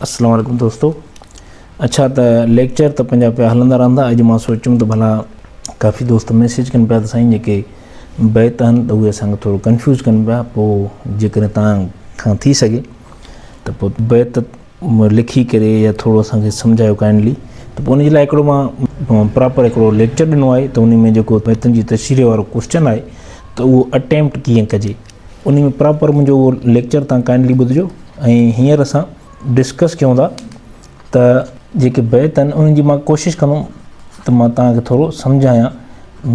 अस्सलाम वालेकुम दोस्तों। अच्छा त लेक्चर त पंहिंजा पिया हलंदा रहंदा। अॼु मां सोचियुमि त भला काफ़ी दोस्त मैसेज कनि पिया त साईं जेके बैत आहिनि त उहे असांखे थोरो कंफ्यूज़ कनि पिया। पोइ जेकॾहिं तव्हां खां थी सघे त पोइ बैत लिखी करे या थोरो असांखे सम्झायो काइंडली। त पोइ उनजे लाइ हिकिड़ो मां प्रॉपर हिकिड़ो लेक्चर ॾिनो आहे। त उन में जेको बैतनि जी तशरीह वारो क्वेश्चन आहे त उहो अटैम्प्ट कीअं कजे, उन में प्रॉपर मुंहिंजो उहो लेक्चर तव्हां काइंडली ॿुधिजो। ऐं हींअर असां डिस्कस कयूं था त जेके बैत आहिनि उन्हनि जी मां कोशिशि कंदुमि त मां तव्हांखे थोरो सम्झायां,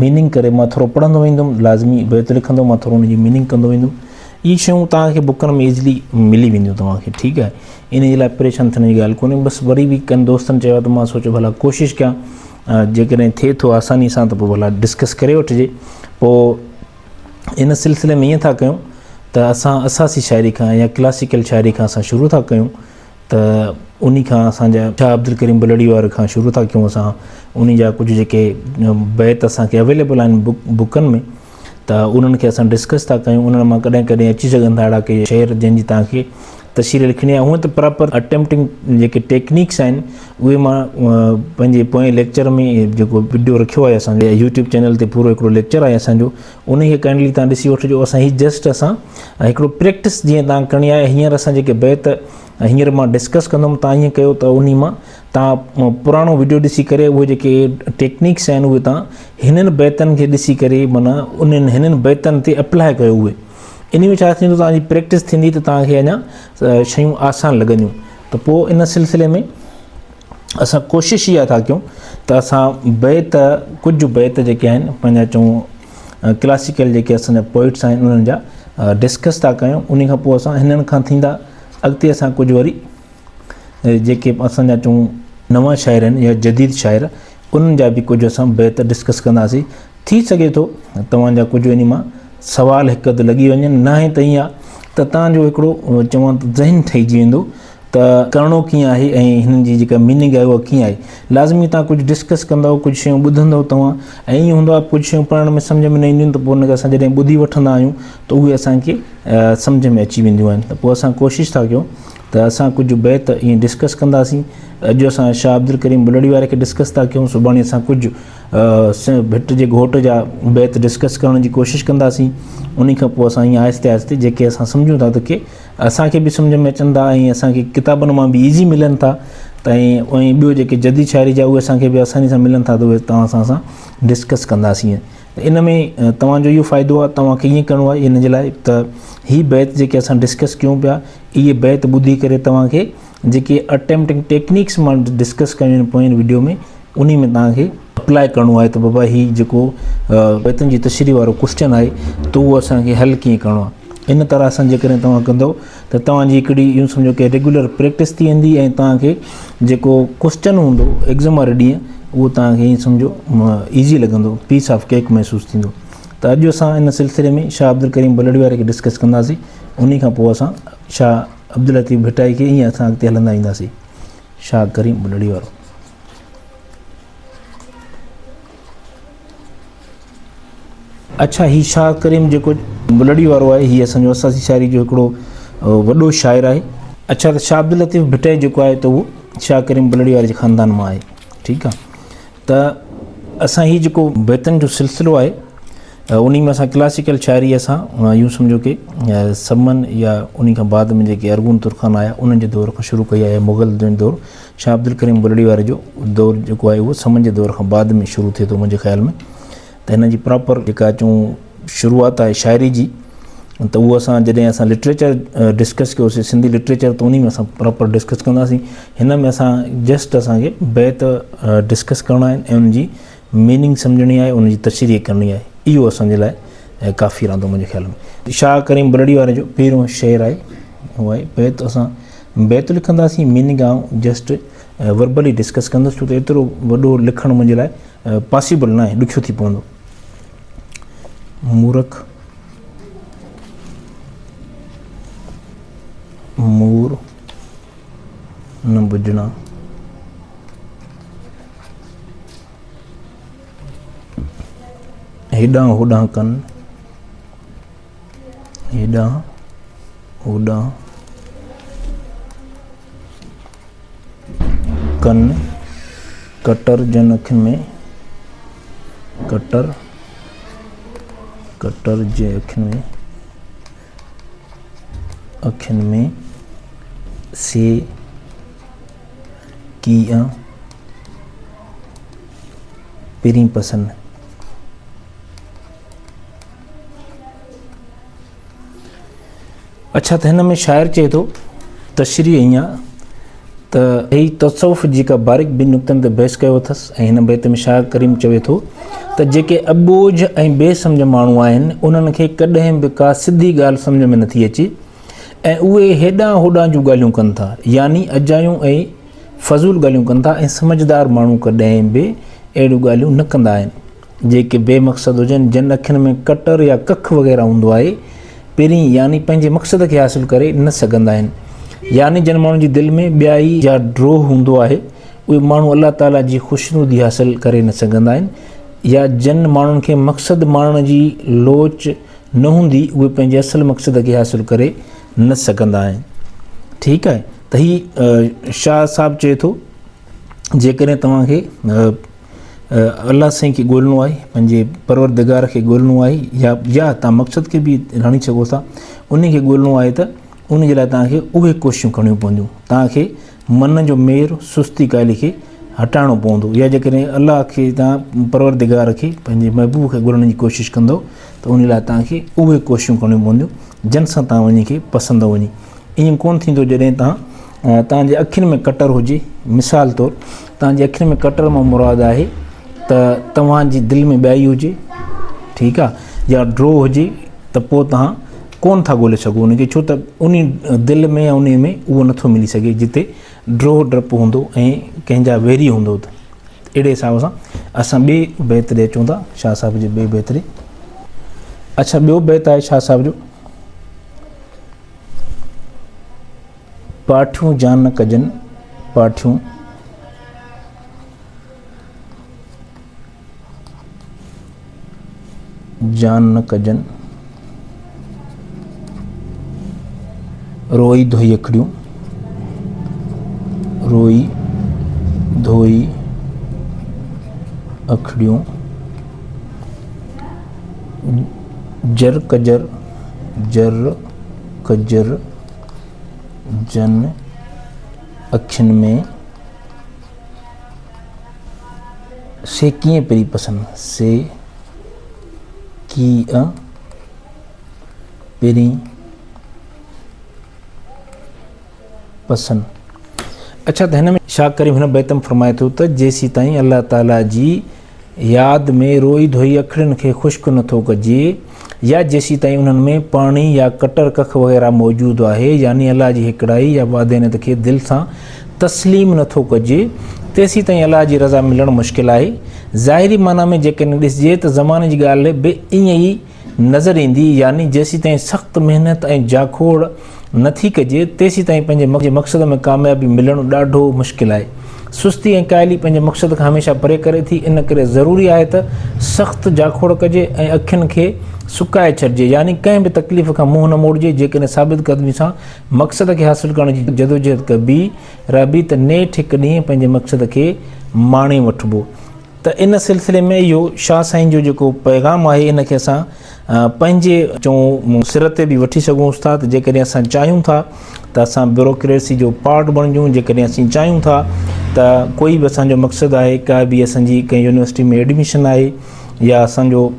मीनिंग करे मां थोरो पढ़ंदो वेंदुमि। लाज़मी बैत लिखंदो मां थोरो उनजी मीनिंग कंदो वेंदुमि। इहे शयूं तव्हांखे बुकनि में ईज़िली मिली वेंदियूं तव्हांखे, ठीकु आहे। इन जे लाइ परेशान थियण जी ॻाल्हि कोन्हे। बसि वरी बि कनि दोस्तनि चयो त मां सोचियो भला कोशिशि कयां, जेकॾहिं थिए थो आसानी सां त पोइ भला डिस्कस करे वठिजे। पोइ इन सिलसिले में ईअं था कयूं त असां असासी शाइरी खां या क्लासिकल शाइरी खां असां शुरू था कयूं। त उन खां असांजा शाह अब्दुल करीम बलड़ी वारे खां शुरू था कयूं। असां उन जा कुझु जेके बैत असांखे अवेलेबल आहिनि बुकनि में, त उन्हनि खे असां डिस्कस था कयूं। उन्हनि मां कॾहिं कॾहिं अची सघंदा अहिड़ा के शेर जंहिंजी तव्हांखे तशरीह लिखणी आहे। हूअं त प्रॉपर अटैम्प्टिंग जेके टेक्निक्स आहिनि उहे मां पंहिंजे पोएं लेक्चर में जेको वीडियो रखियो आहे असांजे यूट्यूब चैनल ते, पूरो हिकिड़ो लेक्चर आहे असांजो, उनखे काइंडली तव्हां ॾिसी वठिजो। असां ही जस्ट असां हिकिड़ो प्रैक्टिस जीअं तव्हां करणी आहे। हींअर असां जेके बैत हींअर मां डिस्कस कंदुमि, तव्हां ईअं कयो त उन मां तव्हां पुराणो वीडियो ॾिसी करे उहे जेके टेक्निक्स आहिनि उहे तव्हां हिननि बैतनि खे ॾिसी करे माना हिननि बैतनि ते अप्लाए कयो। उहे इन में छा थींदो, तव्हांजी प्रैक्टिस थींदी त तव्हांखे अञा शयूं आसान लॻंदियूं। त पोइ इन सिलसिले में असां कोशिशि इहा था कयूं त असां बैत कुझु बैत जेके आहिनि पंहिंजा चऊं क्लासिकल जेके असांजा पोइट्स आहिनि उन्हनि जा डिस्कस था कयूं। उन खां पोइ असां हिननि खां थींदा अॻिते असां कुझु वरी जेके असांजा चऊं नवां शाइर आहिनि या जदीद शाइर, उन्हनि जा बि कुझु असां बैत डिस्कस कंदासीं। थी सघे थो तव्हांजा कुझु इन मां सवाल हिकु अधु लॻी वञनि। न आहे त ईअं आहे त तव्हांजो हिकिड़ो चवां त ज़हन ठहिजी वेंदो त करिणो कीअं आहे ऐं हिननि जी जेका मीनिंग आहे उहा कीअं आहे। लाज़मी तव्हां कुझु डिस्कस कंदव, कुझु शयूं ॿुधंदव तव्हां, ऐं ईअं हूंदो आहे कुझु शयूं पढ़ण में सम्झ में न ईंदियूं आहिनि त पोइ उनखे असां जॾहिं ॿुधी वठंदा आहियूं त उहे असांखे सम्झ में अची वेंदियूं आहिनि। त पोइ असां कोशिशि था कयूं त असां कुझु बैत ईअं डिस्कस कंदासीं। अॼु असां शाह अब्दुल करीम बलड़ी वारे खे डिस्कस था कयूं, सुभाणे असां कुझु भिट जे घोट जा बैत डिस्कस करण जी कोशिशि कंदासीं। उन खां पोइ असां ईअं आहिस्ते आहिस्ते जेके असां सम्झूं था त के असांखे बि सम्झ में अचनि था ऐं असांखे किताबनि मां बि ईज़ी मिलनि था। त ऐं ॿियो जेके जदीद शाइरी जा उहे असांखे बि आसानी सां मिलनि था, त उहे तव्हां सां असां डिस्कस कंदासीं। इन में तव्हांजो इहो फ़ाइदो आहे, तव्हांखे ईअं करिणो आहे इन जे लाइ त हीअ बैत जेके असां डिस्कस कयूं पिया, इहे बैत ॿुधी करे तव्हांखे जेके अटैम्प्टिंग टेक्निक्स मां डिस्कस कयूं आहिनि पोइ वीडियो में, उन में तव्हांखे अप्लाए करिणो आहे त बाबा हीअ जेको बैतनि जी तशरीह वारो क्वेश्चन आहे त उहो असांखे हल कीअं करिणो आहे। इन तरह सां जेकॾहिं तव्हां कंदव त तव्हांजी हिकिड़ी यूं सम्झो की रेगुलर प्रैक्टिस थी वेंदी ऐं तव्हांखे जेको क्वेश्चन हूंदो एग्ज़ाम वारे ॾींहुं उहो तव्हांखे ईअं सम्झो ईज़ी लॻंदो, पीस ऑफ केक महसूसु थींदो। त अॼु असां इन सिलसिले में शाह अब्दुल करीम बलड़ी वारे खे डिस्कस कंदासीं। उन खां पोइ असां शाह अब्दुल लतीफ़ भिटाई खे ईअं असां अॻिते हलंदा ईंदासीं। शाह करीम बलड़ी वारो। अच्छा, हीउ शाह करीम जेको बलड़ी वारो आहे हीअ असांजो असासी शाइरी जो हिकिड़ो वॾो शाइर आहे। अच्छा, त शाह अब्दुल लतीफ़ भिटाई जेको आहे त उहो शाह करीम बलड़ी वारे जे ख़ानदान मां आहे, ठीकु आहे। त असां हीउ जेको बैतनि जो सिलसिलो आहे उन में असां क्लासिकल शाइरी असां यूं सम्झो की समन या उन खां बाद में जेके अरगुन तुर्खान आया उन्हनि जे दौर खां शुरू कई आहे। मुग़ल जो दौरु शाह अब्दुल करीम बलड़ी वारे जो दौरु जेको आहे उहो समन जे दौर खां बाद में शुरू थिए थो मुंहिंजे ख़्याल में। त हिन जी प्रॉपर जेका चऊं शुरूआति आहे शाइरी जी, त उहो असां जॾहिं असां लिटरेचर डिस्कस कयोसीं, सिंधी लिटरेचर, त उन में असां प्रॉपर डिस्कस कंदासीं। हिन में असां जस्ट असांखे बैत डिस्कस करणा आहिनि ऐं उनजी मीनिंग सम्झणी आहे, उनजी तशरीह करणी आहे। इहो असांजे लाइ काफ़ी रहंदो मुंहिंजे ख़्याल में। शाह करीम बलड़ी वारे जो पहिरियों शेर आहे उहो आहे बैत। असां बैत लिखंदासीं, मीनिंग आऊं जस्ट वर्बली डिस्कस कंदुसि, छो त एतिरो वॾो लिखणु मुंहिंजे लाइ पॉसिबल न आहे, ॾुखियो थी पवंदो। मूर्ख मूर न बुझणा, हेॾां होॾां कनि, हेॾां होॾां कन कटर जन अखियुनि में कटर कटर जे अखियुनि में से कीअं पहिरीं पसंदि। अच्छा, त हिन में शाइर चए थो तशरीह ईअं आहे त ही तसव्वुफ़ जेका बारीक ॿिनि नुक़्तनि ते बहस कयो अथसि ऐं हिन बैत में शाइर करीम चवे थो त जेके अॿोझ ऐं बेसम्झ माण्हू आहिनि उन्हनि खे कॾहिं बि का सिधी ॻाल्हि सम्झ में नथी अचे ऐं उहे हेॾां होॾां जूं ॻाल्हियूं कनि था, यानी अजायूं ऐं फज़ूल ॻाल्हियूं कनि था ऐं समझदार माण्हू कॾहिं बि अहिड़ियूं ॻाल्हियूं न कंदा आहिनि जेके बेमक़सद हुजनि। जिन अखियुनि में कटर या कख वग़ैरह हूंदो आहे पहिरीं यानी पंहिंजे मक़सद खे हासिलु करे न सघंदा आहिनि, यानी जिन माण्हुनि जी दिलि में ॿियाई या ड्रोह हूंदो आहे उहे माण्हू अलाह ताला जी ख़ुशनुदी हासिलु करे न सघंदा आहिनि, या जिन माण्हुनि खे मक़सदु माणण जी लोच न हूंदी उहे पंहिंजे असल मक़सद खे हासिलु करे न सघंदा आहिनि। ठीकु आहे, त ही शाह साहिबु चए थो जेकॾहिं तव्हांखे अलाह साईं खे ॻोल्हणो आहे, पंहिंजे परवरदिगार खे ॻोल्हणो आहे, या तव्हां मक़सद खे बि हणी सघो था, उन खे ॻोल्हणो आहे त उन जे लाइ तव्हांखे उहे कोशिशूं करणियूं पवंदियूं। तव्हांखे मन जो मेर सुस्ती काइली खे हटाइणो पवंदो, या जेकॾहिं अलाह खे तव्हां परवरदिगार खे पंहिंजे महबूब खे ॻोल्हण जी कोशिशि कंदो त उन लाइ तव्हांखे उहे कोशिशूं करणियूं पवंदियूं जिन सां तव्हां वञी खे पसंदि वञे। ईअं कोन्ह थींदो जॾहिं तव्हांजे अखियुनि में कटर हुजे, मिसाल तौरु तव्हांजे अखियुनि में कटर मां मुराद आहे त तव्हांजी दिलि में ॿियाई हुजे, ठीकु आहे, या ड्रो हुजे त पोइ तव्हां कोन था ॻोल्हे सघो उनखे, छो त उन दिलि में या उन में उहो नथो मिली सघे जिते ड्रो डपु हूंदो ऐं कंहिंजा वेरी हूंदो। त अहिड़े हिसाब सां असां ॿिए बैत ॾे अचूं था, शाह साहिब जे ॿिए बैत ॾे। अच्छा, ॿियो बैत आहे शाह साहिब जो, पाठियूं जान न कजनि, पाठियूं जान न कजनि, रोई धोई अखड़ियूं, रोई धोई अखड़ियूं, जर कजर जन अखियुनि में से कीअं पहिरीं पसंदि, से कीअं पहिरीं पसंदि। अच्छा, त हिन में शाह करीम हिन बैत में फरमाए थो त जेसीं ताईं अलाह ताला जी यादि में रोई धोई अखियुनि खे ख़ुश्क नथो कजे, या जेसीं ताईं उन्हनि में पाणी या कटर कख वग़ैरह मौजूदु आहे, यानी अलाह जी हिकिड़ाई या वादेनत खे दिलि सां तस्लीम नथो कजे, तेसीं ताईं अलाह जी रज़ा मिलणु मुश्किल आहे। ज़ाहिरी माना में जेकॾहिं ॾिसिजे त ज़माने जी ॻाल्हि बि ईअं ई नज़र ईंदी, यानी जेसीं ताईं सख़्तु महिनत ऐं जाखोड़ नथी कजे तेसीं ताईं पंहिंजे मक़सद में कामयाबी मिलणु ॾाढो मुश्किल आहे। सुस्ती ऐं काइली पंहिंजे मक़सद खां हमेशह परे करे थी, इन करे ज़रूरी आहे त सख़्तु जाखोड़ कजे ऐं अखियुनि खे सुकाए छॾिजे, यानी कंहिं बि तकलीफ़ खां मुंहुं न मोड़िजे। जेकॾहिं साबित क़दमी सां मक़सद खे हासिलु करण जी जदोजहद कबी रही त नेठि हिकु ॾींहुं पंहिंजे मक़सद खे माणे वठिबो। त इन सिलसिले में इहो शाह साईं जो जेको पैगाम आहे इन खे असां पंहिंजे चऊं सिर ते बि वठी सघूं था त जेकॾहिं असां चाहियूं था त असां ब्यूरोक्रेसी जो पार्ट बणिजूं, जेकॾहिं असीं चाहियूं था त कोई बि असांजो मक़सदु आहे, का बि असांजी कंहिं यूनिवर्सिटी में एडमिशन आहे, या असांजो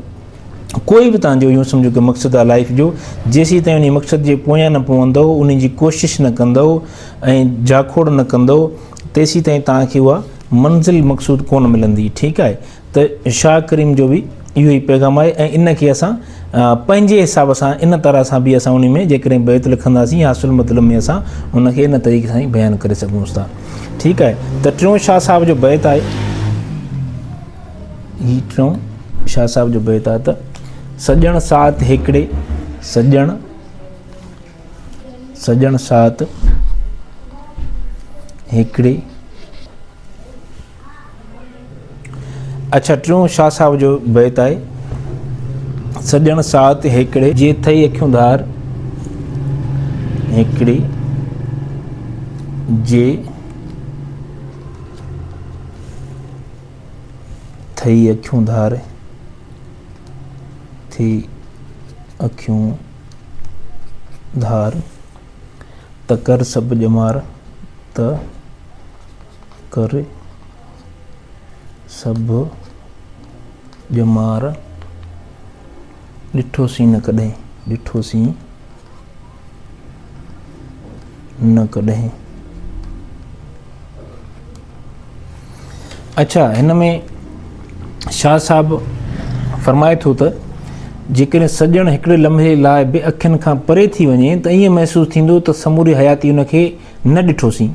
कोई बि तव्हांजो यूं सम्झो कि मक़सदु आहे लाइफ जो, जेसीं ताईं उन मक़सद जे पोयां न पवंदव, उन जी कोशिशि न कंदव ऐं जाखोड़ न कंदव, तेसीं ताईं तव्हांखे उहा मंज़िल मक़सूद कोन मिलंदी। ठीकु आहे, त शाह करीम जो बि इहो ई पैगाम आहे ऐं इन खे असां पंहिंजे हिसाब सां इन तरह सां बि असां उन में जेकॾहिं बैत लिखंदासीं हासिल मतिलब में असां उनखे इन तरीक़े सां ई बयानु करे सघूं था। ठीकु आहे, त टियों शाह साहिब जो बैत आहे, ही टियों शाह साहिब जो बैत आहे त सॼण साथ हिकिड़े, सॼण साथ हिकिड़े। अच्छा, टियों शाह साहिब जो बैत आहे सॼण साथ हिकिड़े, जे थई अखियूं धार हिकिड़ी, जे थई अखियूं धार, थी अखियूं धार, त कर सभु ॼमार, त कर सभु ॼमार, ॾिठोसीं न कॾहिं, ॾिठोसीं न कॾहिं। अच्छा, हिन में शाह साहब फरमाए थो त जेकॾहिं सॼण हिकिड़े लम्हे लाइ बि अखियुनि खां परे थी वञे त ईअं महसूसु थींदो त समूरी हयाती उनखे न ॾिठोसीं।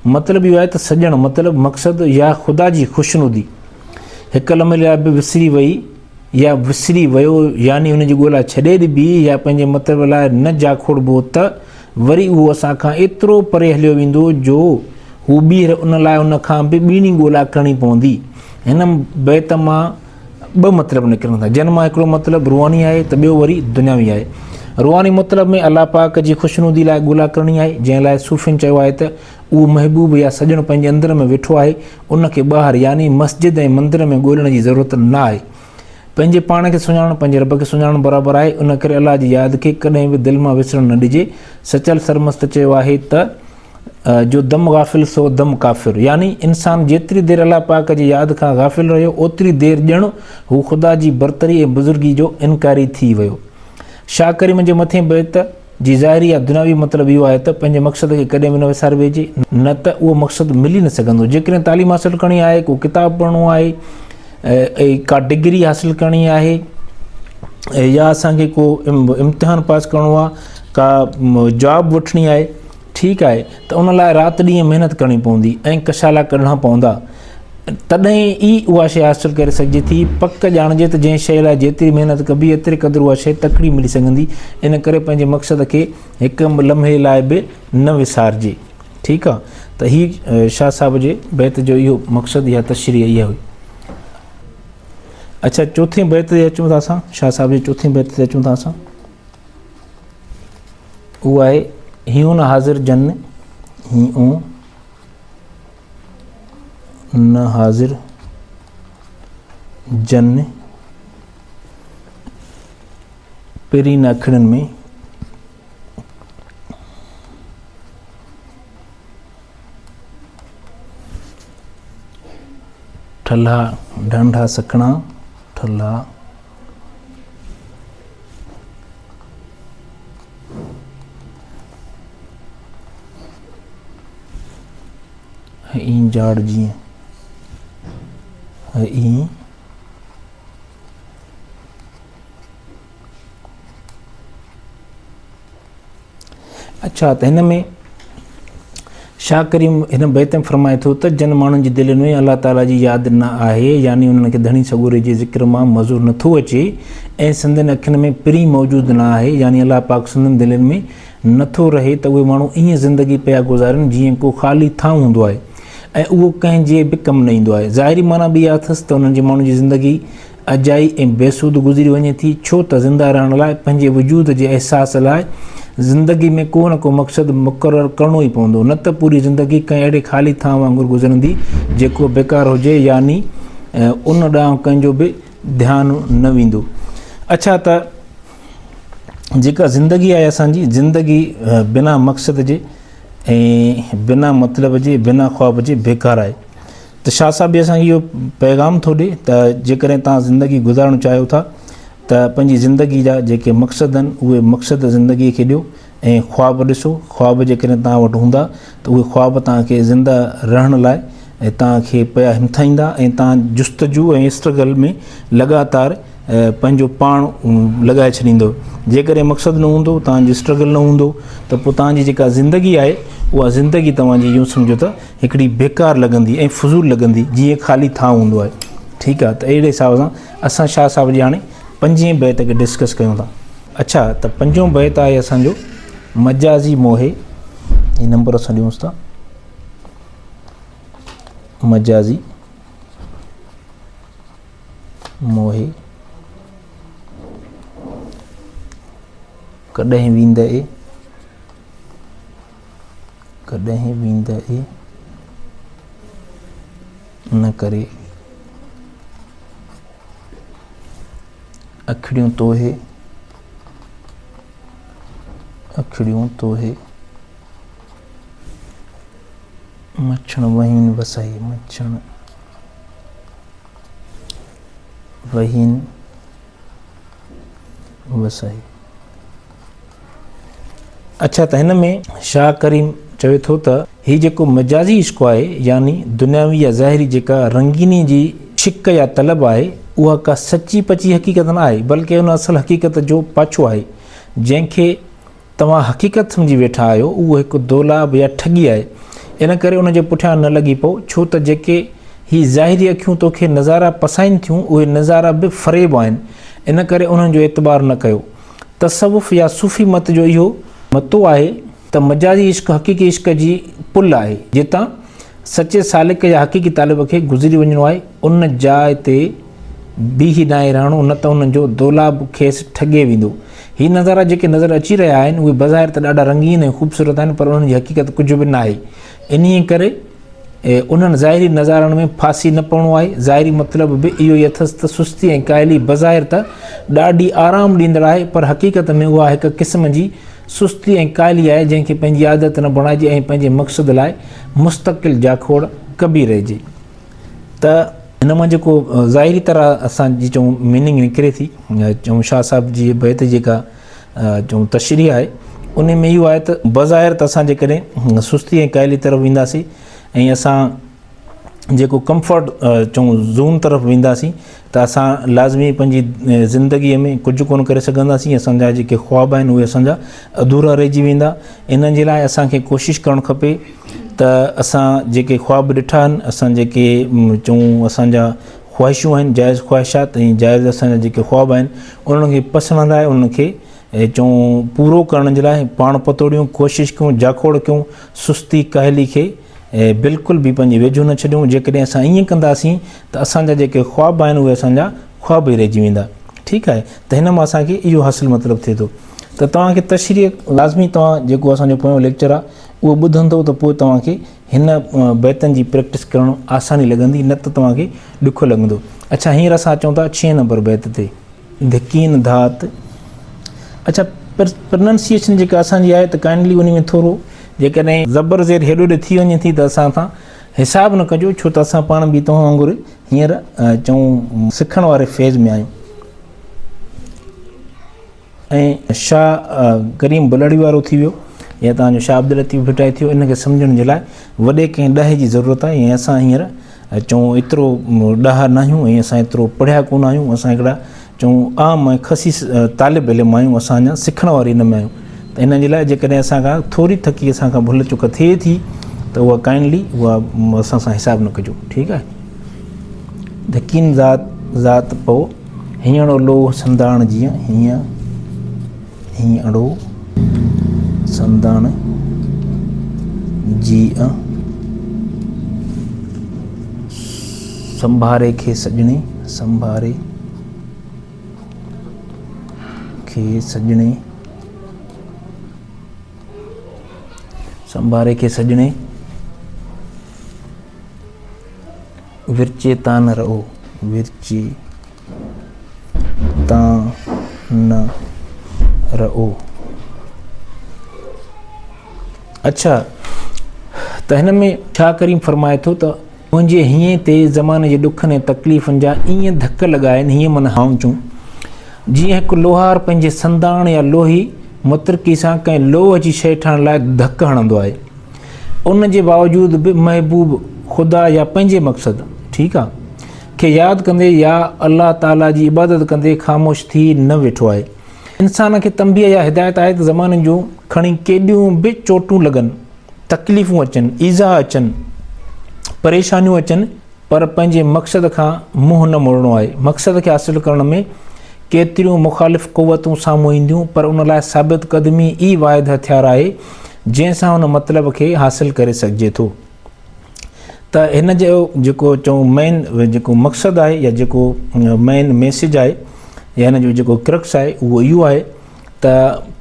मतिलबु इहो आहे त सॼण मतिलबु मक़सदु या ख़ुदा जी ख़ुशनुदी हिकु लम्हे लाइ बि विसरी वई या विसरी वियो, यानी उनजी ॻोल्हा छॾे ॾिबी या पंहिंजे मतिलबु लाइ न जाखोड़बो त वरी उहो असांखां एतिरो परे हलियो वेंदो जो हू ॿीहर उन लाइ उन खां बि ॿीणी ॻोल्हा करणी पवंदी। हिन बैत मां ॿ मतिलबु निकिरनि था। जन मां हिकिड़ो मतिलबु रुहानी आहे त ॿियो वरी दुनियावी आहे। रुहानी मतिलबु में अलाह पाक जी ख़ुशनुदी लाइ ॻोल्हा करणी आहे, जंहिं लाइ सूफ़ियुनि चयो आहे त उहो महबूब या सॼण पंहिंजे अंदर में वेठो आहे, उनखे ॿाहिरि यानी मस्जिद ऐं मंदर में ॻोल्हण जी ज़रूरत न आहे। पंहिंजे पाण खे सुञाणणु, पंहिंजे रब खे सुञाणणु बराबरि आहे। उन करे अलाह जी यादि खे कॾहिं बि दिलि मां विसरणु न ॾिजे। सचल सरमस्त चयो आहे त जो दम गाफ़िल सो दम काफ़िर, यानी इंसानु जेतिरी देरि अलाह पाक जी यादि खां गाफ़िल रहियो ओतिरी देरि ॼण हू ख़ुदा जी बरतरी ऐं बुज़ुर्गी जो इनकारी थी वियो। शाह करीम जे मथे बैत जी ज़ाहिरी या दुनियावी मतिलबु इहो आहे त पंहिंजे मक़सद खे कॾहिं बि न विसारे वेहिजे, न त उहो मक़सदु मिली न सघंदो। जेकॾहिं तालीम हासिलु करणी आहे, को किताबु पढ़णो आहे, का डिग्री हासिलु करणी आहे, या असांखे को इम्तिहान पास करिणो आहे, का जॉब वठणी आहे, ठीकु आहे, त उन लाइ राति ॾींहुं महिनत करणी पवंदी ऐं कशाला कढणा पवंदा, तॾहिं ई उहा शइ हासिलु करे सघिजे थी। पक ॼाणिजे त जंहिं शइ लाइ जेतिरी महिनत कबी एतिरे क़दुरु उहा शइ तकड़ी मिली सघंदी। इन करे पंहिंजे मक़सद खे हिकु लम्हे लाइ बि न विसारिजे। ठीकु आहे, त हीअ शाह साहिब जे बैत जो इहो मक़सदु या तशरीह इहा हुई। अच्छा, चोथें बैत ते अचूं था असां, शाह साहिब जे चोथें बैत ते अचूं था असां। उहा आहे हियूं न हाज़िर जन, हियूं न हाज़िर जन, पहिरीं न अखिड़नि में ठल्हा ढंढा सकणा, ठल्हा ई जाड़ जीअं ई। अच्छा, त हिन में शाह करीम हिन बैत में फरमाए थो त जन माण्हुनि जी दिलनि में अलाह ताला जी यादि न आहे, यानी उन्हनि खे धणी सगोरे जे ज़िक्र मां मज़ो नथो अचे ऐं संदनि अखियुनि में पिरी मौजूदु न आहे, यानी अलाह पाक संदनि दिलनि में नथो रहे, त उहे माण्हू ईअं ज़िंदगी पिया गुज़ारनि जीअं को ख़ाली थां हूंदो आहे ऐं उहो कंहिंजे बि कमु न ईंदो आहे। ज़ाहिरी माना बि इहा अथसि त उन्हनि जे माण्हू जी ज़िंदगी अजाई ऐं बेसूद गुज़री वञे थी, छो त ज़िंदा रहण लाइ, पंहिंजे वजूद जे अहसास लाइ ज़िंदगी में को न को मक़सदु मुक़ररु करिणो ई पवंदो, न त पूरी ज़िंदगी कंहिं अहिड़े ख़ाली थां वांगुरु गुज़रंदी जेको बेकार हुजे, यानी उन ॾांहुं कंहिंजो बि ध्यानु न वेंदो। अच्छा, त जेका ज़िंदगी आहे असांजी, ज़िंदगी बिना मक़सद जे ऐं बिना मतिलब जे, बिना ख़्वाब जे बेकार आहे। त शाह साहिब बि असांखे इहो पैगाम थो ॾिए त जेकॾहिं तव्हां ज़िंदगी गुज़ारणु चाहियो था त पंहिंजी ज़िंदगी जा जेके मक़सद आहिनि उहे मक़सद ज़िंदगीअ खे ॾियो ऐं ख़्वाब ॾिसो। ख़्वाब जेकॾहिं तव्हां वटि हूंदा त उहे ख़्वाब तव्हांखे ज़िंदा रहण लाइ ऐं तव्हांखे पिया हिमथाईंदा ऐं तव्हां जुस्तजू ऐं स्ट्रगल में लॻातार पंहिंजो पाण लॻाए छॾींदो। जेकॾहिं मक़सदु न हूंदो, तव्हांजी स्ट्रगल न हूंदो, त पोइ तव्हांजी जेका ज़िंदगी आहे उहा ज़िंदगी तव्हांजी यूं सम्झो त हिकिड़ी बेकार लॻंदी ऐं फज़ूल लॻंदी, जीअं ख़ाली थां हूंदो आहे। ठीकु आहे, त अहिड़े हिसाब सां असां शाह साहिब जी हाणे पंजें बैत खे डिस्कस कयूं था। अच्छा, त पंजों बैत आहे असांजो मजाज़ी मोहे। ही नंबर असां ॾियूंसि था, मजाज़ी मोहे कॾहिं वींदे, कॾहिं वींदे न करे अखिड़ियूं तोहे, अखिड़ियूं तोहे, मच्छण वहीन वसाई, मच्छण वहीन वसाई। अच्छा, त हिन में शाह करीम चवे थो त ही जेको मजाज़ी इश्क़ आहे, यानी दुनियावी या ज़ाहिरी जेका रंगीनी जी शिक या तलब आहे, उहा का सची पची हक़ीक़त न आहे, बल्कि उन असल हक़ीक़त जो पाछो आहे। जंहिंखे तव्हां हक़ीक़त सम्झी वेठा आहियो, उहो हिकु दौलाब या ठगी आहे। इन करे उन जे पुठियां न लॻी पओ, छो त जेके ही ज़ाहिरी अखियूं तोखे नज़ारा पसाइनि थियूं, उहे नज़ारा बि फ़रेब आहिनि। इन करे उन्हनि जो एतबार न कयो। तसवुफ़ या सूफ़ी मत जो इहो मतो आहे त मजाज़ी इश्क़ हक़ीक़ी इश्क़ जी पुल आहे, जितां सचे सालिक या हक़ीक़ी तालिब खे गुज़री वञिणो आहे। उन जाइ ते बीही नाहे रहणो, न त उन्हनि जो दौलाब खेसि ठगे वेंदो। ही नज़ारा जेके नज़र अची रहिया आहिनि, उहे बज़ाहिर त ॾाढा रंगीन ऐं ख़ूबसूरत आहिनि, पर उन्हनि जी हक़ीक़त कुझु बि न आहे। इन्हीअ करे उन्हनि ज़ाहिरी नज़ारनि में फासी न पवणो आहे। ज़ाहिरी मतिलबु बि इहो ई अथसि त सुस्ती ऐं काइली बज़ाहिर त ॾाढी आराम ॾींदड़ आहे, पर हक़ीक़त में उहा हिकु क़िस्म जी सुस्ती ऐं काइली आहे, जंहिंखे पंहिंजी आदत न बणाइजे ऐं पंहिंजे मक़सद लाइ मुस्तक़िल जाखोड़ कबी रहिजे। त हिन मां जेको ज़ाहिरी तरह असांजी चऊं मीनिंग निकिरे थी, चऊं शाह साहिब जी बैत जेका चऊं तशरीह आहे, उन में इहो आहे त बज़ाहिर त असां जेकॾहिं सुस्ती ऐं काइली तरफ़ वेंदासीं ऐं असां जेको कंफर्ट चऊं ज़ून तरफ़ वेंदासीं, त असां लाज़मी पंहिंजी ज़िंदगीअ में कुझु कोन करे सघंदासीं। असांजा जेके ख़्वाब आहिनि उहे असांजा अधूरा रहिजी वेंदा। इन जे लाइ असांखे कोशिशि करणु खपे त असां जेके ख़्वाब ॾिठा आहिनि, असां जेके चऊं असांजा ख़्वाहिशूं आहिनि, जाइज़ ख़्वाहिशात ऐं जाइज़ असांजा जेके ख़्वाब आहिनि, उन्हनि खे पसंदि आहे, उनखे चऊं पूरो करण जे लाइ पाण पतोड़ियूं, कोशिशि कयूं, जाखोड़ कयूं, सुस्ती काइली खे बिल्कुलु बि पंहिंजे वेझो न छॾियूं। जेकॾहिं असां ईअं कंदासीं त असांजा जेके ख़्वाब आहिनि उहे असांजा ख़्वाब ई रहिजी वेंदा। ठीकु आहे, त हिन मां असांखे इहो हासिलु मतिलबु थिए थो। त तव्हांखे तशरीह लाज़मी, तव्हां जेको असांजो पोयों लेक्चर आहे उहो ॿुधंदो, त पोइ तव्हांखे हिन बैतनि जी प्रैक्टिस करणु आसानी लॻंदी, न त तव्हांखे ॾुखो लॻंदो। अच्छा, हींअर असां अचूं था 6 नंबर बैत ते, धिकीन धात। अच्छा, प्रोनाउंसिएशन जेका असांजी आहे, त काइंडली उन में थोरो जेकॾहिं ज़बर ज़ेर हेॾो ॾे थी वञे थी, त असां सां हिसाबु न कजो, छो त असां पाण बि तव्हां वांगुरु हींअर चऊं सिखण वारे फेज़ में आहियूं। ऐं शाह करीम बुलड़ी वारो थी वियो, या तव्हांजो शाह अब्दुल लतीफ़ भिटाई थियो, इनखे सम्झण जे लाइ वॾे कंहिं ॾहे जी ज़रूरत आहे। ऐं असां हींअर चऊं एतिरो ॾह न आहियूं, ऐं असां एतिरो पढ़िया कोन आहियूं। असां हिकिड़ा चऊं आम ऐं ख़सीस तालिब इल्म आहियूं, असां अञा सिखण वारी हिन में आहियूं। त इन जे लाइ जेकॾहिं असांखां थोरी थकी असांखां भुल चुक थिए थी, त उहा काइंडली उहा असां सां हिसाबु न कजो। ठीकु आहे। धिकीन ज़ात पोइ हींअड़ो लोह संदाण, जीअं हींअड़ो संदाण जीअं संभारे खे सॼणे, संभारे खे सॼणे, संभारे खे सॼणे, विरचे तां न रहो, विरचे तां न रहो। अच्छा, त हिन में छा करीम फरमाए थो त मुंहिंजे हीअं ते ज़माने जे ॾुखनि ऐं तकलीफ़ुनि जा ईअं धक लॻाइनि, हीअं माना हाउचूं, जीअं हिकु लोहार पंहिंजे संदाण या लोही मुतरकी सां कंहिं लोह जी शइ ठाहिण लाइ धक हणंदो आहे। उन जे बावजूदि बि महबूब ख़ुदा या पंहिंजे मक़सदु, ठीकु आहे, खे यादि कंदे या अलाह ताला जी इबादत कंदे ख़ामोश थी न वेठो आहे। इंसान खे तंबीह या हिदायत आहे त ज़माने जूं खणी केॾियूं बि चोटूं लॻनि, तकलीफ़ूं अचनि, ईज़ा अचनि, परेशानियूं अचनि, पर पंहिंजे मक़सद खां मुंहुं न मोड़णो आहे। मक़सद खे हासिलु करण में केतिरियूं मुख़ालिफ़ क़ुवतूं साम्हूं ईंदियूं, पर उन लाइ साबित क़दमी ई वाहिद हथियार आहे जंहिंसां हुन मतिलब खे हासिलु करे सघिजे थो। त हिन जो जेको चऊं मेन जेको मक़सदु आहे, या जेको मेन मैसेज आहे, या हिन जो जेको क्रक्स आहे, उहो इहो आहे त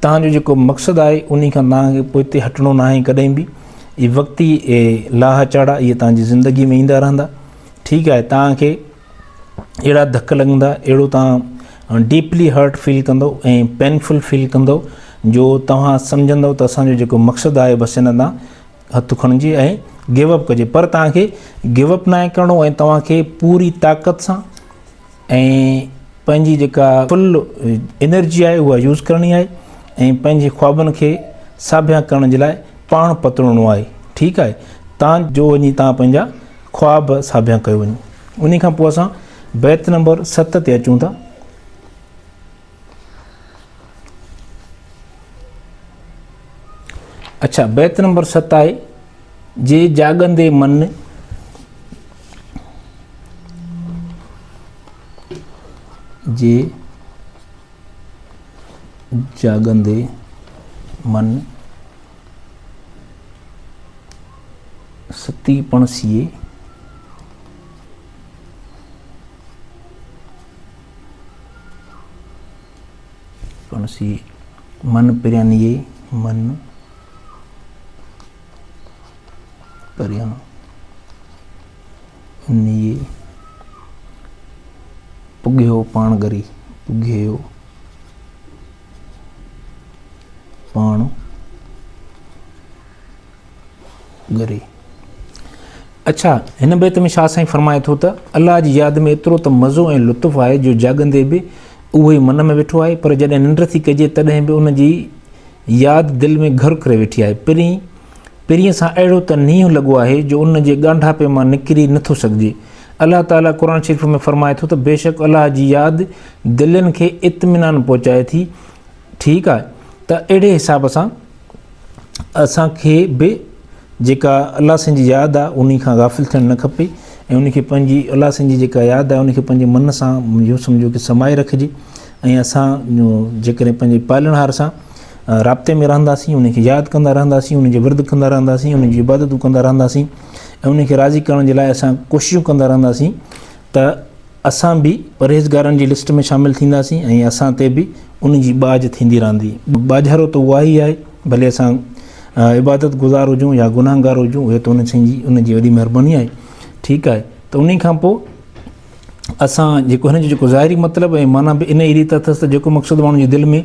तव्हांजो जेको मक़सदु आहे उन खां तव्हांखे पोइ हिते हटिणो न आहे कॾहिं बि। इहे वक़्ती लाह चाढ़ा इहे तव्हांजी ज़िंदगी में ईंदा रहंदा। ठीकु आहे, तव्हांखे अहिड़ा धक लॻंदा, अहिड़ो तव्हां डीपली हर्ट फील कंदो ऐं पेनफुल फील कंदो, जो तव्हां सम्झंदव त असांजो जेको मक़सदु आहे बसि हिन तां हथु खणिजे ऐं गिवअप कजे। पर तव्हांखे गिवअप न आहे करिणो ऐं तव्हांखे पूरी ताक़त सां ऐं पंहिंजी जेका फुल एनर्जी आहे उहा यूज़ करणी आहे ऐं पंहिंजे ख्वाबनि खे साबिया करण जे लाइ पाण पतड़णो आहे। ठीकु आहे, तव्हांजो वञी तव्हां पंहिंजा ख्वाब साबिया कयो वञे। उन खां पोइ असां बैत नंबर 7 ते अचूं था। अच्छा, बैत नंबर 7 आहे, जे जाॻंदे मन जे जाॻंदे मन सती पणसीए मन पिरियानिए मन परियां निए पुॻियो पाण गरी पुॻियो पाण गरी। अच्छा, हिन बैत में छा साईं फरमाए थो त अलाह जी यादि में एतिरो त मज़ो ऐं लुत्फ़ु आहे जो जाॻंदे बि उहो ई मन में वेठो आहे, पर जॾहिं निंड थी कजे तॾहिं बि उन जी यादि दिलि में घर करे वेठी आहे। पिरीअ सां अहिड़ो त नींहुं लॻो आहे जो उन जे ॻांढापे मां निकिरी नथो सघिजे। अलाह ताला क़ुर शरीफ़ में फरमाए थो त बेशक अलाह जी यादि दिलनि खे इत्मिनान पहुचाए थी। ठीकु आहे, त अहिड़े हिसाब सां असांखे बि जेका अलाह साईं जी यादि आहे उन खां गाफ़िल थियणु न खपे ऐं उनखे पंहिंजी अलाह साईं जी जेका यादि आहे उनखे पंहिंजे मन सां इहो सम्झो की समाए रखिजे ऐं असां जेकॾहिं पंहिंजे पालणहार सां राब्ते में रहंदासीं, उनखे यादि कंदा रहंदासीं, उनजे विर्द कंदा रहंदासीं, उनजी इबादतूं कंदा रहंदासीं ऐं उनखे राज़ी करण जे लाइ असां कोशिशूं कंदा रहंदासीं त असां बि परहेज़गारनि जी लिस्ट में शामिलु थींदासीं ऐं असां ते बि उनजी बाज थींदी रहंदी। बाजारो त उहा ई आहे, भले असां इबादत गुज़ार हुजूं या गुनाहगार हुजूं, उहे त उनजी वॾी महिरबानी आहे। ठीकु आहे, त उन खां पोइ असां जेको हिन जो जेको ज़ाहिरी मतिलबु ऐं माना बि इन ई रीति अथसि त जेको मक़सदु माण्हू जे दिलि में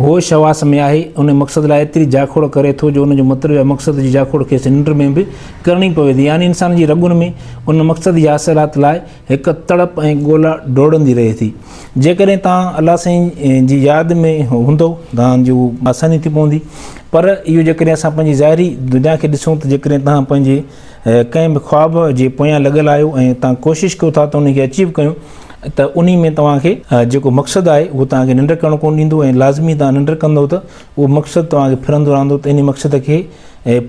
होश हवास में आहे उन मक़सद लाइ एतिरी जाखोड़ करे थो जो उनजो मतिलबु आहे मक़सद जी जाखोड़ खेसि निंड में बि करणी पवे थी, यानी इंसान जी रगुनि में उन मक़सद जी हासिलात लाइ हिकु तड़प ऐं ॻोल्हा डोड़ंदी रहे थी। जेकॾहिं तव्हां अलाह साईं जी यादि में हूंदो तव्हांजो आसानी थी पवंदी, पर इहो जेकॾहिं असां पंहिंजी ज़ाहिरी दुनिया खे ॾिसूं त जेकॾहिं तव्हां पंहिंजे कंहिं बि ख्वाब जे पोयां लॻियल आहियो ऐं तव्हां कोशिशि कयो था त उनखे अचीव कयूं त उन में तव्हांखे जेको मक़सदु आहे उहो तव्हांखे निंड करणु कोन ॾींदो ऐं लाज़मी तव्हां निंड कंदव त उहो मक़सदु तव्हांखे फिरंदो रहंदो त इन मक़सद खे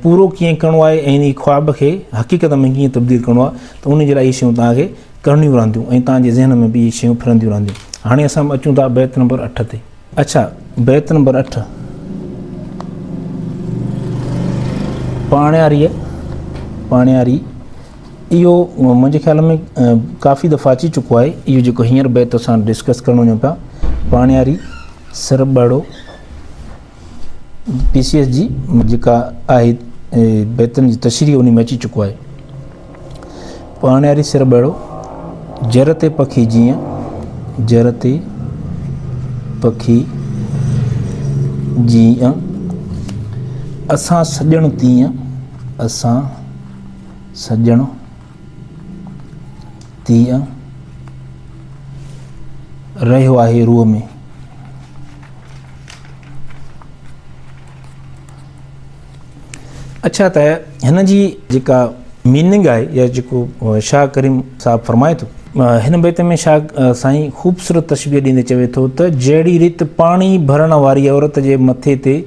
पूरो कीअं करिणो आहे ऐं इन ख्वाब खे हक़ीक़त में कीअं तब्दील करिणो आहे त उन जे लाइ इहे शयूं तव्हांखे करणियूं रहंदियूं ऐं तव्हांजे ज़हन में बि इहे शयूं फिरंदियूं रहंदियूं। हाणे असां अचूं था बैत नंबर 8 ते। अच्छा, बैत नंबर 8 पाणियारी इहो मुंहिंजे ख़्याल में काफ़ी दफ़ा अची चुको आहे। इहो जेको हींअर बैत असां डिस्कस करणु वञूं पिया, पाणियारी सिरॿाड़ो PCS जी जेका आहे बैतनि जी तशरीह उन में अची चुको आहे। पाणियारी सिरॿाड़ो जर ते पखी जीअं जर ते पखी जीअं असां सॼण तीअं असां सॼण तीअं रहियो आहे रूह में। अच्छा, त हिन जी जेका मीनिंग आहे या जेको शाह करीम साहब फरमाए थो हिन बैत में शाह साईं ख़ूबसूरत तशबीह ॾींदे चवे थो त जहिड़ी रीति पाणी भरण वारी औरत जे मथे ते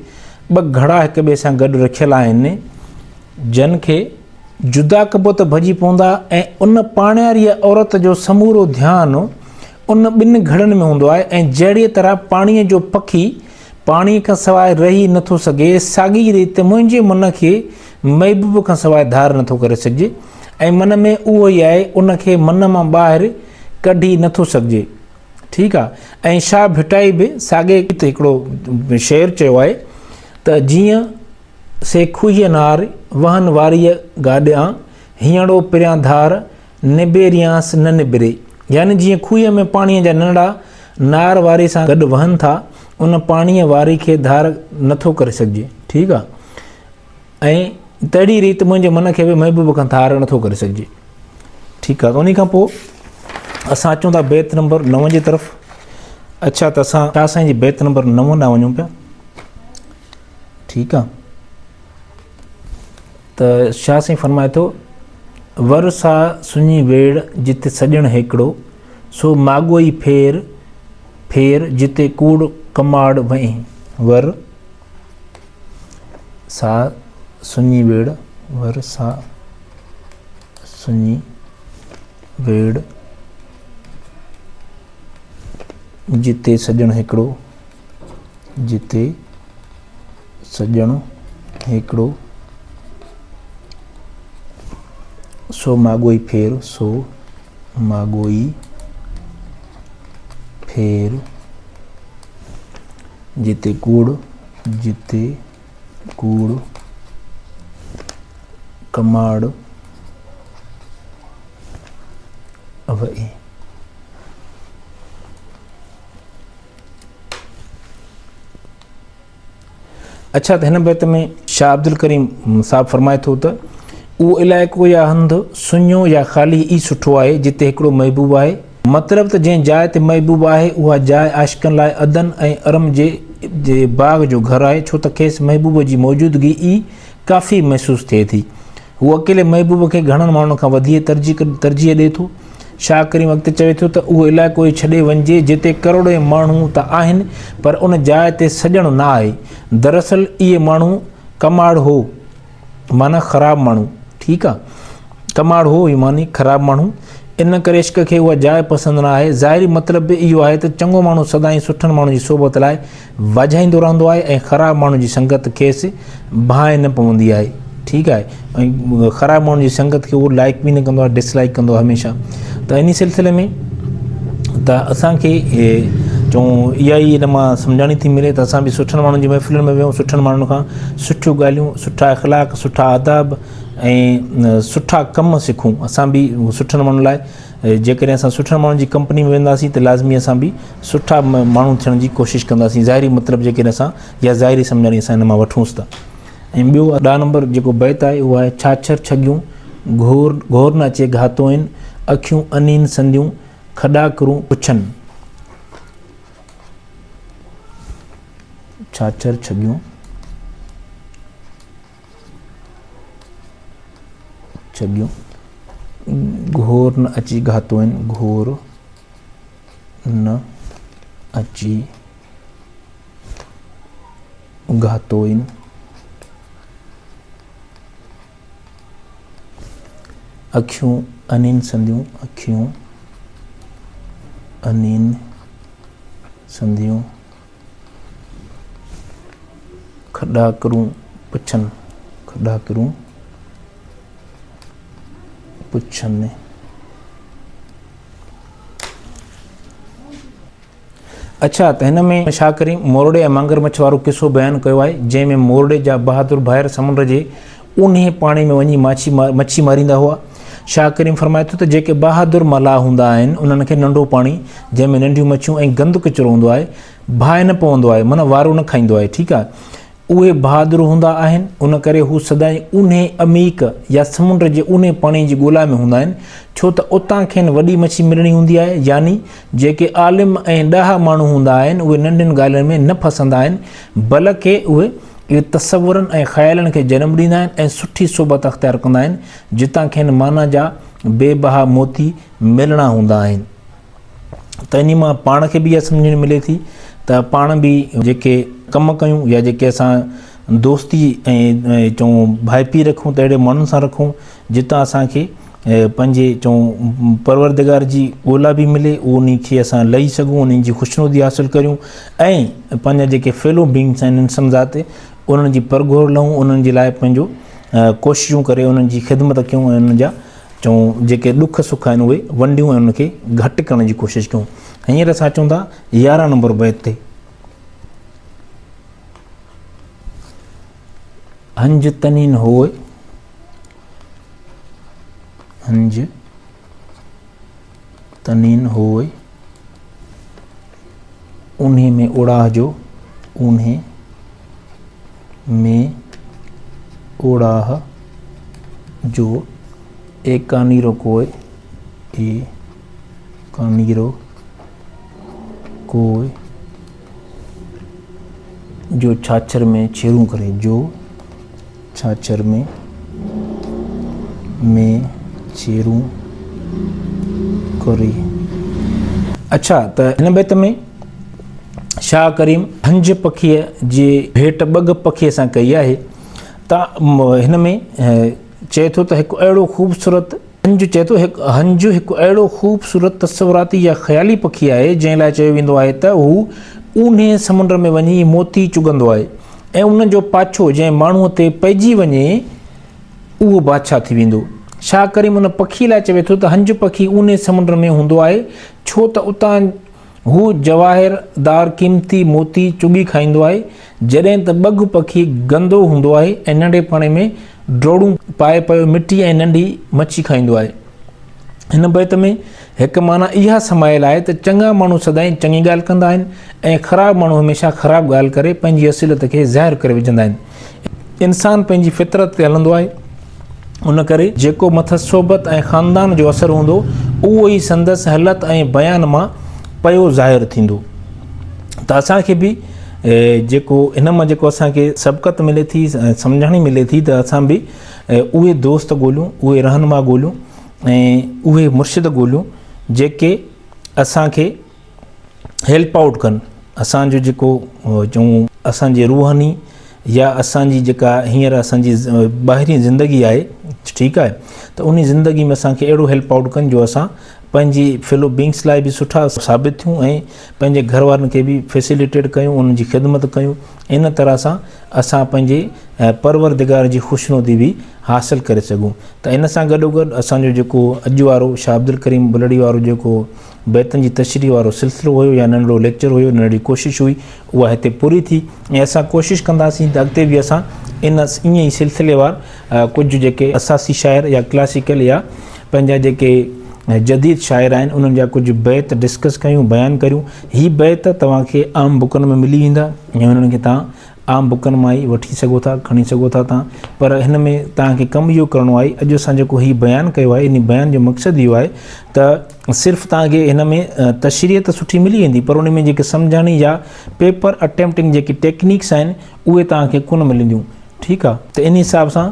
ॿ घड़ा हिक ॿिए सां गॾु रखियल आहिनि, जन खे जुदा कबो त भॼी पवंदा ऐं उन पाणियारीअ औरत जो समूरो ध्यानु उन ॿिनि घड़नि में हूंदो आहे ऐं जहिड़ीअ तरह पाणीअ जो पखी पाणीअ खां सवाइ रही नथो सघे, साॻी रीति मुंहिंजे मन खे महबूब खां सवाइ धार नथो करे सघिजे ऐं मन में उहो ई आहे, उनखे मन मां ॿाहिरि कढी नथो सघिजे। ठीकु आहे, ऐं शाह भिटाई बि साॻे हिकिड़ो शेर चयो आहे त जीअं से खुईअ नार वहन वारीअ गाॾियां हीअंड़ो पिरियां धार निबेरियांसि न निबिरे, यानी जीअं खुईअ में पाणीअ जा नंढा नार वारी सां गॾु वहनि था उन पाणीअ वारी खे धार नथो करे सघिजे। ठीकु आहे। ऐं तहिड़ी रीति मुंहिंजे मन खे बि महबूब खां धार नथो करे सघिजे। ठीकु आहे। त उन खां पोइ असां अचूं था बैत नंबर 9 जी तरफ़। अच्छा, त असां शाह साईं जी बैत नंबर 9 ॾांहुं वञूं पिया। ठीकु आहे। त शाह साईं फरमाए थो, वर सा सुञी वेड़ जिते सॼण हिकिड़ो, सो माॻोई फेर फेर जिते कूड़ कमाड़ वहीं। वर सा सुञी वेड़, वर सा सुञी वेड़ जिते सॼण हिकिड़ो, जिते सॼण हिकिड़ो, सो माॻोई फेर, सो माॻोई फेर जिते कूड़, जिते कूड़ कमाड़ वही। अच्छा, त हिन बैत में शाह अब्दुल करीम साहब फरमाए थो त उहो इलाइक़ो या हंधु सुञो या ख़ाली ई सुठो आहे जिते हिकिड़ो महबूब आहे। मतिलबु त जंहिं जाइ ते महबूब आहे उहा जाइ आशिक़नि लाइ अदन ऐं अरम जे बाग़ जो घरु आहे, छो त खेसि महबूब जी मौजूदगी ई काफ़ी महसूसु थिए थी। हू अकेले महबूब खे घणनि माण्हुनि खां वधीक तरजीह ॾिए थो। शाह करीम अॻिते चवे थो त उहो इलाइक़ो ई छॾे वञिजे जिते करोड़े माण्हू त आहिनि पर उन जाइ ते सॼणु न आहे। दरअसल इहे माण्हू कमाड़ हो, माना ख़राबु माण्हू। ठीकु आहे। कमाड़ हो ई मानी ख़राबु माण्हू। इन करे इश्क खे उहा जाइ पसंदि न आहे। ज़ाहिरी मतिलबु बि इहो आहे त चङो माण्हू सदाईं सुठनि माण्हुनि जी सोबत लाइ वाझाईंदो रहंदो आहे ऐं ख़राबु माण्हू जी संगत खेसि भांइ न पवंदी आहे। ठीकु आहे। ऐं ख़राबु माण्हुनि जी संगत खे उहो लाइक बि न कंदो आहे, डिसलाइक कंदो आहे हमेशह। त इन सिलसिले में त असांखे चऊं इहा ई इन मां सम्झाणी थी मिले त असां बि सुठनि माण्हुनि जी महफ़िलुनि में वियूं, सुठनि माण्हुनि खां सुठियूं ॻाल्हियूं, सुठा अख़लाक, सुठा आदाब ऐं सुठा कम सिखूं। असां बि सुठनि माण्हुनि लाइ जेकॾहिं असां सुठनि माण्हुनि जी कंपनी में वेंदासीं त लाज़मी असां बि सुठा माण्हू थियण जी कोशिशि कंदासीं। ज़ाहिरी मतिलबु जेकॾहिं असां या ज़ाहिरी सम्झाणी असां हिन मां वठूंसि था। ऐं ॿियो 10 नंबर जेको बैत आहे उहो आहे, छाछर छॻियूं घोर न अचे घातो आहिनि, अखियूं अनीन संदियूं खॾा करूं पुछनि। छाछर छॻियूं छॻियूं घोर न अची घातो आहिनि, घोर न अची घातो आहिनि, अखियूं अनीन संदियूं, अखियूं अनीन संदियूं खॾा करूं पुछनि, खॾा करूं पुछनि। अच्छा, त हिन में शाह करीम मोरडे ऐं मगरमच्छ वारो किसो बयानु कयो आहे, जंहिंमें मोरडे जा बहादुर भाइर समुंड जे उन पाणी में वञी मच्छी मारींदा हुआ। शाह करीम फरमाए थो त जेके बहादुर मलाह हूंदा आहिनि उन्हनि खे नंढो पाणी जंहिंमें नंढियूं मच्छियूं ऐं गंदु किचिरो हूंदो आहे, भाए न पवंदो आहे, माना वारो न खाईंदो आहे। ठीकु आहे। उहे बहादुर हूंदा आहिनि, उन करे हू सदाईं उन अमीक या समुंड जे उन पाणी जी ॻोल्हा में हूंदा आहिनि, छो त उतां खेनि वॾी मच्छी मिलणी हूंदी आहे। यानी जेके आलिम ऐं ॾाहा माण्हू हूंदा आहिनि उहे नंढियुनि ॻाल्हियुनि में न फसंदा आहिनि, बल्कि उहे तसवुरनि ऐं ख़्यालनि खे जनमु ॾींदा आहिनि ऐं सुठी सोबत अख़्तियार कंदा आहिनि, जितां खेनि माना जा बेबहा मोती मिलणा हूंदा आहिनि। त इन मां पाण खे बि इहा सम्झणु मिले थी त पाण बि जेके कमु कयूं या जेके असां दोस्ती ऐं चऊं भाइपी रखूं त अहिड़े माण्हुनि सां रखूं जितां असांखे पंहिंजे चऊं परवरदिगार जी ॻोल्हा बि मिले, उन खे असां लही सघूं, उन्हनि जी ख़ुशनुदी हासिलु करियूं ऐं पंहिंजा जेके फेलो बींग्स आहिनि इंसान ज़ात उन्हनि जी परगोर लहूं, उन्हनि जे लाइ पंहिंजो कोशिशूं करे उन्हनि जी ख़िदमत कयूं ऐं उन्हनि जा चऊं जेके ॾुख सुख आहिनि उहे वंडियूं ऐं उनखे घटि करण जी कोशिशि कयूं। हींअर असां अचूं था 11 नंबर बैत ते। हंज तनीन होए, हंज तनीन होए उन्हें में उड़ाह जो, उन्हें में उड़ाह जो, एक कानीरो कोय, ए कानीरो कोय जो छाछर में छेड़ू करे, जो छाछर में छेड़ू करे। अच्छा, त हिन बैत में शाह करीम हंज पखीअ जे भेट बग पखीअ सां कई आहे। त हिन में चए थो त हिकु अहिड़ो ख़ूबसूरत हंज, चए थो हंज हिकु अहिड़ो ख़ूबसूरत तस्वुराती या ख़्याली पखी आहे जंहिं लाइ चयो वेंदो आहे त हू ऊन्हे समुंड में वञी मोती चुगंदो आहे ऐं उन जो पाछो जंहिं माण्हूअ ते पइजी वञे उहो बादशाह थी वेंदो। शाह करीम उन पखी लाइ चवे थो त हंज पखी ऊन्हे समुंड में हूंदो आहे छो त उतां हू जवाहिरदार क़ीमती मोती चुगी खाईंदो आहे, जॾहिं त बग पखी गंदो हूंदो आहे ऐं नंढेपण में ड्रोड़ूं पाए पियो मिटी ऐं नंढी मच्छी खाईंदो आहे। हिन बैत में हिकु माना इहा समायल आहे त चङा माण्हू सदाईं चङी ॻाल्हि कंदा आहिनि ऐं ख़राबु माण्हू हमेशह ख़राबु ॻाल्हि करे पंहिंजी असुलियत खे ज़ाहिर करे विझंदा आहिनि। इंसानु पंहिंजी फितरत ते हलंदो आहे, उन करे जेको मथस सोबत ऐं ख़ानदान जो असरु हूंदो उहो ई संदसि हालत ऐं बयान मां पियो ज़ाहिर थींदो। त असांखे बि जेको हिन मां जेको असांखे सबक़त मिले थी, सम्झाणी मिले थी, त असां बि उहे दोस्त ॻोल्हियूं, उहे रहनुमा ॻोल्हियूं ऐं उहे मुर्शिद ॻोल्हियूं जेके असांखे हेल्प आउट कनि। असांजो जेको चऊं असांजे रूहानी या असांजी जेका हींअर असांजी ॿाहिरीं ज़िंदगी आहे, ठीकु आहे, त उन ज़िंदगी में असांखे अहिड़ो हेल्प आउट कनि जो असां पंहिंजी फेलो बींग्स लाइ बि सुठा साबित थियूं ऐं पंहिंजे घर वारनि खे बि फैसिलिटेट कयूं, उन्हनि जी ख़िदमत कयूं। इन तरह सां असां पंहिंजे परवरदिगार जी ख़ुशनुदी बि हासिलु करे सघूं। त इन सां गॾोगॾु असांजो जेको अॼु वारो शाह अब्दुल करीम बुलड़ी वारो जेको बैतनि जी तशरीह वारो सिलसिलो हुयो या नंढिड़ो लेक्चर हुयो, नंढड़ी कोशिशि हुई, उहा हिते पूरी थी ऐं असां कोशिशि कंदासीं त अॻिते बि असां ईअं ई सिलसिलेवार कुझु जेके असासी शाइर या क्लासिकल या पंहिंजा जेके जदीद शाइर आहिनि उन्हनि जा कुझु बैत डिस्कस कयूं, बयानु करियूं। हीअ बैत तव्हांखे आम बुकनि में मिली वेंदा ऐं उन्हनि खे तव्हां आम बुकनि मां ई वठी सघो था, खणी सघो था तव्हां। पर हिन में तव्हांखे कमु इहो करिणो आहे, अॼु असां जेको हीउ बयानु कयो आहे, इन बयान जो मक़सदु इहो आहे त सिर्फ़ु तव्हांखे हिन में तशरीह त सुठी मिली वेंदी, पर उन में जेके सम्झाणी या पेपर अटैम्प्टिंग जेकी टेक्निक्स आहिनि उहे तव्हांखे कोन मिलंदियूं, ठीकु आहे। त इन हिसाब सां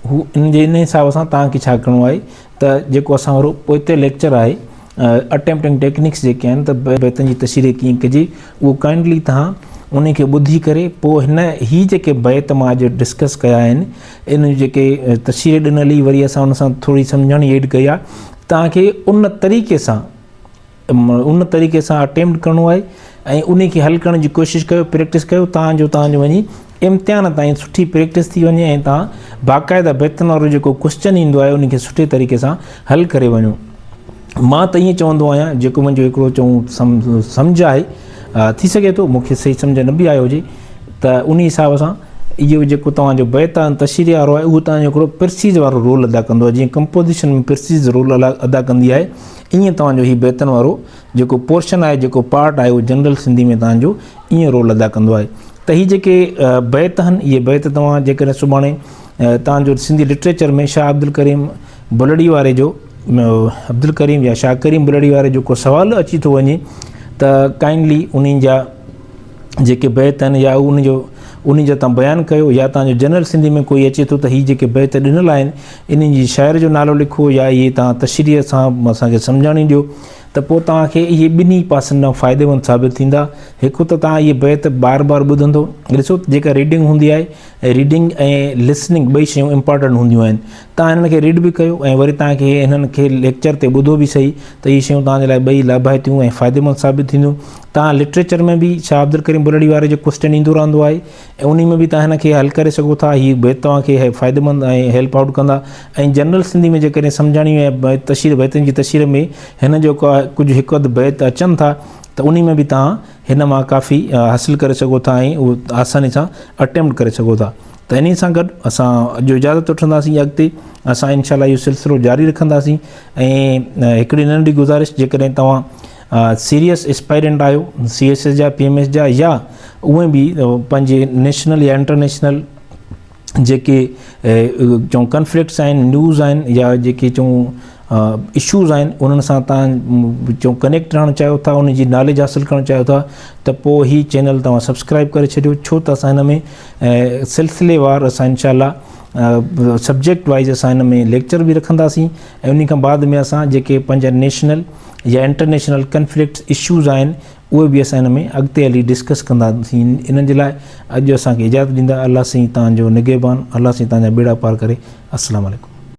इन हिसाब सां तव्हांखे छा करिणो आहे त जेको असां वारो पोइते लेक्चर आहे अटैम्प्टिंग टेक्निक्स जेके आहिनि, त बैतनि जी तशरीह कीअं कजे, उहो काइंडली तव्हां उन खे ॿुधी करे पोइ ही जेके बैत मां अॼु डिस्कस कया आहिनि, इन जेके तशरीह ॾिनल ई वरी असां उन सां थोरी सम्झाणी एड कई आहे, तव्हांखे उन तरीक़े सां अटैम्प्ट करिणो आहे ऐं उन खे हल करण जी कोशिशि कयो, प्रैक्टिस कयो, तव्हांजो वञी इम्तिहान ताईं सुठी प्रैक्टिस थी वञे ऐं तव्हां बाक़ाइदा बैतनि वारो जेको क्वेश्चन ईंदो आहे उन खे सुठे तरीक़े सां हल करे वञो। मां त ईअं चवंदो आहियां, जेको मुंहिंजो हिकिड़ो चऊं सम्झ आहे, थी सघे थो मूंखे सही सम्झ न बि आयो हुजे, त उन हिसाब सां इहो जेको तव्हांजो बैत तशरीह वारो आहे उहो तव्हांजो हिकिड़ो प्रिसीज़ वारो रोल अदा कंदो आहे। जीअं कंपोज़िशन में प्रिसीज़ रोल अदा कंदी आहे, ईअं तव्हांजो हीउ बैतनि वारो जेको पोर्शन आहे, जेको पार्ट आहे, उहो जनरल सिंधी में तव्हांजो ईअं रोल अदा कंदो आहे। त हीअ जेके बैत आहिनि, इहे बैत तव्हां जेकॾहिं सुभाणे तव्हांजो सिंधी लिटरेचर में शाह अब्दुल करीम बुलड़ी वारे जो अब्दुल करीम या शाह करीम बुलड़ी वारे जो को सुवालु अची थो वञे त काइंडली उन्हनि जा जेके बैत आहिनि या उन जो तव्हां बयानु कयो, या तव्हांजो जनरल सिंधी में कोई अचे थो त हीअ जेके बैत ॾिनल आहिनि इन्हनि जी शाइर जो नालो लिखो या इहे तव्हां तशरीह सां असांखे सम्झाणी ॾियो, त पोइ तव्हांखे इहे ॿिन्ही पासनि खां फ़ाइदेमंद साबित थींदा। हिकु त तव्हां इहे बैत बार बार ॿुधंदो, ॾिसो जेका रीडिंग हूंदी आहे, रीडिंग ऐं लिसनिंग ॿई शयूं इम्पॉर्टेंट हूंदियूं आहिनि। तव्हां हिननि खे रीड बि कयो ऐं वरी तव्हांखे हिननि खे लेक्चर ते ॿुधो बि सही, त इहे शयूं तव्हांजे लाइ ॿई लाभायतियूं ऐं फ़ाइदेमंद साबित थींदियूं। तव्हां लिटरेचर में बि शाह अब्दुल करीम बुलड़ी वारे जो क्वेश्चन ईंदो रहंदो आहे ऐं उन में बि तव्हां हिन खे हल करे सघो था, हीअ बैत तव्हांखे फ़ाइदेमंद ऐं हेल्प आउट कंदा। ऐं जनरल सिंधी में जेकॾहिं सम्झाणी ऐं तशरीह बैतनि जी तशरीह में हिन जो कुझु हिकु अधु बैत अचनि था, त उन में बि तव्हां हिन मां काफ़ी हासिलु करे सघो था ऐं उहो आसानी सां अटैम्प्ट करे सघो था। त इन सां गॾु असां अॼु इजाज़त वठंदासीं, अॻिते असां इनशाला इहो सिलसिलो जारी रखंदासीं। ऐं हिकिड़ी नंढी गुज़ारिश, जेकॾहिं तव्हां सीरियस एस्पायरेंट आहियो CSS जा PMS जा या उहे बि पंहिंजे नेशनल या इंटरनेशनल जेके चऊं कन्फ्लिक्ट्स आहिनि न्यूज़ आहिनि या जेके चऊं इशूज़ आहिनि उन्हनि सां तव्हां चऊं कनेक्ट रहणु चाहियो था उन जी नॉलेज हासिलु करणु चाहियो था त पोइ ही चैनल तव्हां सब्सक्राइब करे छॾियो छो त असां हिन में सिलसिलेवार असां इंशाअल्लाह सब्जेक्ट वाइज़ असां हिन में लेक्चर बि रखंदासीं ऐं उन खां बाद में असां जेके पंहिंजा नेशनल या इंटरनेशनल कन्फ्लिक्ट्स इशूज़ आहिनि उहे बि असां हिन में अॻिते हली डिस्कस कंदासीं इन जे लाइ अॼु असांखे इजाज़त ॾींदा अलाह साईं तव्हांजो निगहबान अलाह साईं तव्हांजा बेड़ा पार करे अस्सलाम वालेकुम।